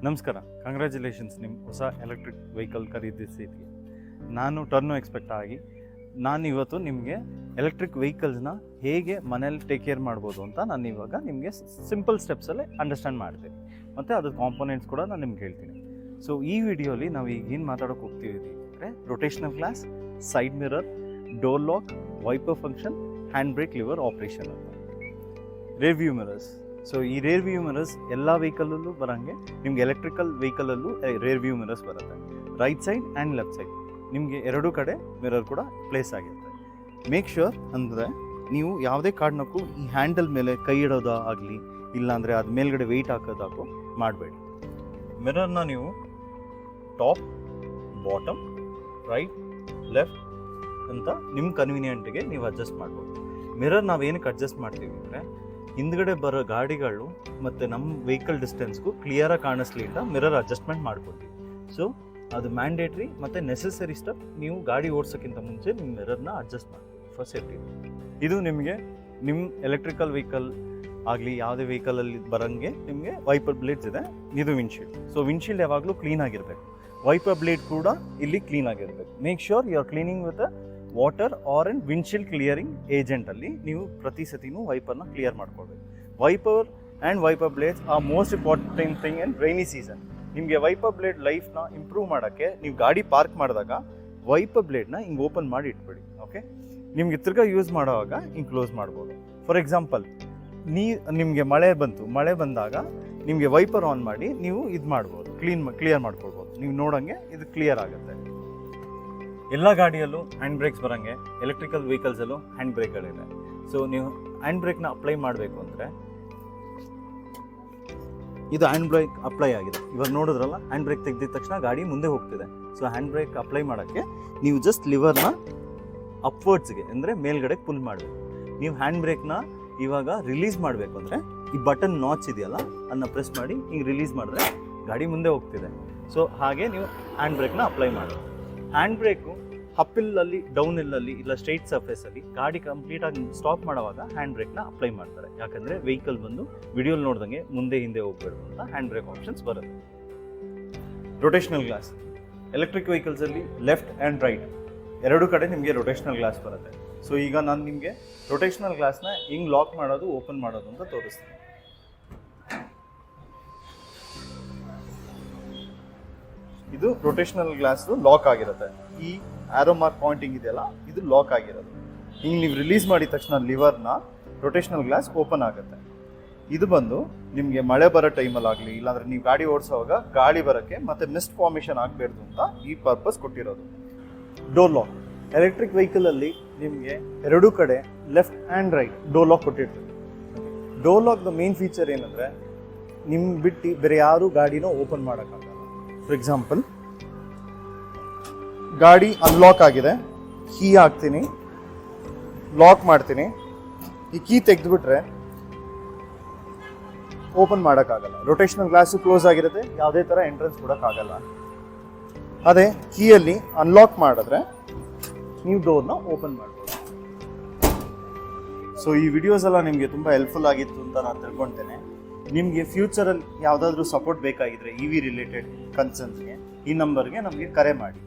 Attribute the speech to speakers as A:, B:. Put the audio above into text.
A: ನಮಸ್ಕಾರ, ಕಂಗ್ರ್ಯಾಚುಲೇಷನ್ಸ್ ನಿಮ್ಮ ಹೊಸ ಎಲೆಕ್ಟ್ರಿಕ್ ವೆಹಿಕಲ್ ಖರೀದಿಸಿದ್ವಿ. ನಾನು ಟರ್ನು ಎಕ್ಸ್ಪೆಕ್ಟ್ ಆಗಿ ಇವತ್ತು ನಿಮಗೆ ಎಲೆಕ್ಟ್ರಿಕ್ ವೆಹಿಕಲ್ಸ್ನ ಹೇಗೆ ಮನೇಲಿ ಟೇಕ್ ಕೇರ್ ಮಾಡ್ಬೋದು ಅಂತ ನಾನು ಇವಾಗ ನಿಮಗೆ ಸಿಂಪಲ್ ಸ್ಟೆಪ್ಸಲ್ಲೇ ಅಂಡರ್ಸ್ಟ್ಯಾಂಡ್ ಮಾಡ್ತೀನಿ, ಮತ್ತು ಅದ್ರ ಕಾಂಪೋನೆಂಟ್ಸ್ ಕೂಡ ನಾನು ನಿಮ್ಗೆ ಹೇಳ್ತೀನಿ. ಸೊ ಈ ವಿಡಿಯೋಲಿ ನಾವು ಈಗ ಏನು ಮಾತಾಡೋಕೆ ಹೋಗ್ತಿದ್ದೀವಿ ಅಂದರೆ rotational glass, side mirror, door lock, wiper function, hand brake lever operation ಅಂತ. Rear view mirrors. ಸೊ ಈ ರೇರ್ ವ್ಯೂ ಮಿರರ್ಸ್ ಎಲ್ಲ ವೆಹಿಕಲಲ್ಲೂ ಬರೋಂಗೆ ನಿಮ್ಗೆ ಎಲೆಕ್ಟ್ರಿಕಲ್ ವೆಹಿಕಲಲ್ಲೂ ರೇರ್ ವ್ಯೂ ಮಿರರ್ಸ್ ಬರುತ್ತೆ. Right side and left side ನಿಮಗೆ ಎರಡೂ ಕಡೆ ಮಿರರ್ ಕೂಡ ಪ್ಲೇಸ್ ಆಗಿರುತ್ತೆ. ಮೇಕ್ ಶ್ಯೂರ್ ಅಂದರೆ ನೀವು ಯಾವುದೇ ಕಾರಣಕ್ಕೂ ಈ ಹ್ಯಾಂಡಲ್ ಮೇಲೆ ಕೈ ಇಡೋದು ಆಗಲಿ, ಇಲ್ಲಾಂದರೆ ಅದು ಮೇಲ್ಗಡೆ ವೆಯ್ಟ್ ಹಾಕೋದಾಗೋ ಮಾಡಬೇಡಿ. ಮಿರರ್ನ ನೀವು ಟಾಪ್, ಬಾಟಮ್, ರೈಟ್, ಲೆಫ್ಟ್ ಅಂತ ನಿಮ್ಮ ಕನ್ವೀನಿಯೆಂಟ್ಗೆ ನೀವು ಅಡ್ಜಸ್ಟ್ ಮಾಡ್ಬೋದು. ಮಿರರ್ ನಾವೇನಕ್ಕೆ ಅಡ್ಜಸ್ಟ್ ಮಾಡ್ತೀವಿ ಅಂದರೆ ಹಿಂದ್ಗಡೆ ಬರೋ ಗಾಡಿಗಳು ಮತ್ತು ನಮ್ಮ ವೆಹಿಕಲ್ ಡಿಸ್ಟೆನ್ಸ್ಗೂ ಕ್ಲಿಯರಾಗಿ ಕಾಣಿಸ್ಲಿ ಅಂತ ಮಿರರ್ ಅಡ್ಜಸ್ಟ್ಮೆಂಟ್ ಮಾಡ್ಕೊತೀವಿ. ಸೊ ಅದು ಮ್ಯಾಂಡೇಟ್ರಿ ಮತ್ತು ನೆಸೆಸರಿ ಸ್ಟೆಪ್. ನೀವು ಗಾಡಿ ಓಡಿಸೋಕ್ಕಿಂತ ಮುಂಚೆ ನಿಮ್ಮ ಮಿರರ್ನ ಅಡ್ಜಸ್ಟ್ ಮಾಡ್ತೀವಿ ಫಾರ್ ಸೇಫ್ಟಿ. ಇದು ನಿಮಗೆ ನಿಮ್ಮ ಎಲೆಕ್ಟ್ರಿಕಲ್ ವೆಹಿಕಲ್ ಆಗಲಿ ಯಾವುದೇ ವೆಹಿಕಲಲ್ಲಿ ಬರೋಂಗೆ ನಿಮಗೆ ವೈಪರ್ ಬ್ಲೇಡ್ಸ್ ಇದೆ. ಇದು ವಿಂಡ್ಶೀಲ್ಡ್. ಸೊ ವಿಂಡ್ಶೀಲ್ಡ್ ಯಾವಾಗಲೂ ಕ್ಲೀನ್ ಆಗಿರಬೇಕು. ವೈಪರ್ ಬ್ಲೇಡ್ ಕೂಡ ಇಲ್ಲಿ ಕ್ಲೀನ್ ಆಗಿರಬೇಕು. Make sure you are cleaning with water or and windshield clearing ಏಜೆಂಟಲ್ಲಿ ನೀವು ಪ್ರತಿ ಸತಿನೂ ವೈಪರ್ನ ಕ್ಲಿಯರ್ ಮಾಡ್ಕೊಳ್ಬೇಕು. Wiper and wiper blades are most important thing in rainy season. ನಿಮಗೆ ವೈಪರ್ ಬ್ಲೇಡ್ ಲೈಫ್ನ ಇಂಪ್ರೂವ್ ಮಾಡೋಕ್ಕೆ ನೀವು ಗಾಡಿ ಪಾರ್ಕ್ ಮಾಡಿದಾಗ ವೈಪರ್ ಬ್ಲೇಡ್ನ ಹಿಂಗೆ ಓಪನ್ ಮಾಡಿ ಇಟ್ಬಿಡಿ. ಓಕೆ, ನಿಮಗೆ ತಿರ್ಗಾ ಯೂಸ್ ಮಾಡೋವಾಗ ಹಿಂಗೆ ಕ್ಲೋಸ್ ಮಾಡ್ಬೋದು. ಫಾರ್ ಎಕ್ಸಾಂಪಲ್, ನಿಮಗೆ ಮಳೆ ಬಂದಾಗ ನಿಮಗೆ ವೈಪರ್ ಆನ್ ಮಾಡಿ ನೀವು ಇದು ಮಾಡ್ಬೋದು, ಕ್ಲಿಯರ್ ಮಾಡ್ಕೊಳ್ಬೋದು. ನೀವು ನೋಡೋಂಗೆ ಇದು ಕ್ಲಿಯರ್ ಆಗುತ್ತೆ. ಎಲ್ಲ ಗಾಡಿಯಲ್ಲೂ ಹ್ಯಾಂಡ್ ಬ್ರೇಕ್ಸ್ ಬರೋಂಗೆ ಎಲೆಕ್ಟ್ರಿಕಲ್ ವೆಹಿಕಲ್ಸಲ್ಲೂ ಹ್ಯಾಂಡ್ ಬ್ರೇಕ್ಗಳಿದೆ. ಸೊ ನೀವು ಹ್ಯಾಂಡ್ ಬ್ರೇಕ್ನ ಅಪ್ಲೈ ಮಾಡಬೇಕು ಅಂದರೆ ಇದು ಹ್ಯಾಂಡ್ ಬ್ರೇಕ್ ಅಪ್ಲೈ ಆಗಿದೆ. ಇವಾಗ ನೋಡಿದ್ರಲ್ಲ, ಹ್ಯಾಂಡ್ ಬ್ರೇಕ್ ತೆಗೆದಿದ ತಕ್ಷಣ ಗಾಡಿ ಮುಂದೆ ಹೋಗ್ತಿದೆ. ಸೊ ಹ್ಯಾಂಡ್ ಬ್ರೇಕ್ ಅಪ್ಲೈ ಮಾಡೋಕ್ಕೆ ನೀವು ಜಸ್ಟ್ ಲಿವರ್ನ ಅಪ್ವರ್ಡ್ಸ್ಗೆ ಅಂದರೆ ಮೇಲ್ಗಡೆ ಪುಲ್ ಮಾಡಬೇಕು. ನೀವು ಹ್ಯಾಂಡ್ ಬ್ರೇಕ್ನ ಇವಾಗ ರಿಲೀಸ್ ಮಾಡಬೇಕು ಅಂದರೆ ಈ ಬಟನ್ ನಾಚ್ ಇದೆಯಲ್ಲ ಅದನ್ನ ಪ್ರೆಸ್ ಮಾಡಿ ಹಿಂಗೆ ರಿಲೀಸ್ ಮಾಡಿದ್ರೆ ಗಾಡಿ ಮುಂದೆ ಹೋಗ್ತಿದೆ. ಸೊ ಹಾಗೆ ನೀವು ಹ್ಯಾಂಡ್ ಬ್ರೇಕ್ನ ಅಪ್ಲೈ ಮಾಡಬೇಕು. ಹ್ಯಾಂಡ್ ಬ್ರೇಕು ಅಪ್ ಹಿಲ್ಲಲ್ಲಿ, ಡೌನ್ ಹಿಲ್ಲಲ್ಲಿ, ಇಲ್ಲ ಸ್ಟ್ರೈಟ್ ಸರ್ಫೇಸಲ್ಲಿ ಗಾಡಿ ಕಂಪ್ಲೀಟಾಗಿ ಸ್ಟಾಪ್ ಮಾಡೋವಾಗ ಹ್ಯಾಂಡ್ ಬ್ರೇಕ್ನ ಅಪ್ಲೈ ಮಾಡ್ತಾರೆ. ಯಾಕಂದರೆ ವೆಹಿಕಲ್ ಬಂದು ವಿಡಿಯೋಲಿ ನೋಡ್ದಂಗೆ ಮುಂದೆ ಹಿಂದೆ ಹೋಗ್ಬೇಡ್ದು ಅಂತ ಹ್ಯಾಂಡ್ ಬ್ರೇಕ್ ಆಪ್ಷನ್ಸ್ ಬರುತ್ತೆ. Rotational glass. ಎಲೆಕ್ಟ್ರಿಕ್ ವೆಹಿಕಲ್ಸಲ್ಲಿ ಲೆಫ್ಟ್ ಆ್ಯಂಡ್ ರೈಟ್ ಎರಡೂ ಕಡೆ ನಿಮಗೆ ರೊಟೇಷನಲ್ ಗ್ಲಾಸ್ ಬರುತ್ತೆ. ಸೊ ಈಗ ನಾನು ನಿಮಗೆ ರೊಟೇಷನಲ್ ಗ್ಲಾಸ್ನ ಹಿಂಗೆ ಲಾಕ್ ಮಾಡೋದು, ಓಪನ್ ಮಾಡೋದು ಅಂತ ತೋರಿಸ್ತೀನಿ. ಇದು ರೊಟೇಷನಲ್ ಗ್ಲಾಸ್ ಲಾಕ್ ಆಗಿರುತ್ತೆ. ಈ ಆರೋ ಮಾರ್ಕ್ ಪಾಯಿಂಟಿಂಗ್ ಇದೆಯಲ್ಲ, ಇದು ಲಾಕ್ ಆಗಿರೋದು. ಹಿಂಗೆ ನೀವು ರಿಲೀಸ್ ಮಾಡಿದ ತಕ್ಷಣ ಲಿವರ್ನ ರೊಟೇಷನಲ್ ಗ್ಲಾಸ್ ಓಪನ್ ಆಗುತ್ತೆ. ಇದು ಬಂದು ನಿಮಗೆ ಮಳೆ ಬರೋ ಟೈಮಲ್ಲಾಗಲಿ, ಇಲ್ಲಾಂದರೆ ನೀವು ಗಾಡಿ ಓಡಿಸೋವಾಗ ಗಾಳಿ ಬರೋಕ್ಕೆ ಮತ್ತು ಮಿಸ್ಟ್ ಫಾರ್ಮೇಷನ್ ಆಗಬಾರ್ದು ಅಂತ ಈ ಪರ್ಪಸ್ ಕೊಟ್ಟಿರೋದು. Door lock. ಎಲೆಕ್ಟ್ರಿಕ್ ವೆಹಿಕಲಲ್ಲಿ ನಿಮಗೆ ಎರಡೂ ಕಡೆ left and right door lock ಕೊಟ್ಟಿರ್ತೀವಿ. ಡೋರ್ ಲಾಕ್ದ ಮೇನ್ ಫೀಚರ್ ಏನಂದರೆ ನಿಮ್ಗೆ ಬಿಟ್ಟು ಬೇರೆ ಯಾರೂ ಗಾಡಿನ ಓಪನ್ ಮಾಡೋಕ್ಕಾಗಲ್ಲ. ಫಾರ್ ಎಕ್ಸಾಂಪಲ್, ಗಾಡಿ ಅನ್ಲಾಕ್ ಆಗಿದೆ, ಕೀ ಹಾಕ್ತೀನಿ, ಲಾಕ್ ಮಾಡ್ತೀನಿ, ಈ ಕೀ ತೆಗೆದುಬಿಟ್ರೆ ಓಪನ್ ಮಾಡೋಕ್ಕಾಗಲ್ಲ. ರೊಟೇಷನಲ್ ಗ್ಲಾಸು ಕ್ಲೋಸ್ ಆಗಿರುತ್ತೆ, ಯಾವುದೇ ಥರ ಎಂಟ್ರೆನ್ಸ್ ಕೊಡೋಕ್ಕಾಗಲ್ಲ. ಅದೇ ಕೀಯಲ್ಲಿ ಅನ್ಲಾಕ್ ಮಾಡಿದ್ರೆ ನೀವು ಡೋರ್ನ ಓಪನ್ ಮಾಡ್ಬೋದು. ಸೊ ಈ ವಿಡಿಯೋಸ್ ಎಲ್ಲ ನಿಮಗೆ ತುಂಬ ಹೆಲ್ಪ್ಫುಲ್ ಆಗಿತ್ತು ಅಂತ ನಾನು ತಿಳ್ಕೊಳ್ತೇನೆ. ನಿಮಗೆ ಫ್ಯೂಚರಲ್ಲಿ ಯಾವುದಾದ್ರೂ ಸಪೋರ್ಟ್ ಬೇಕಾಗಿದ್ದರೆ EV ರಿಲೇಟೆಡ್ ಕನ್ಸರ್ನ್ಸ್ಗೆ ಈ ನಂಬರ್ಗೆ ನಮಗೆ ಕರೆ ಮಾಡಿ.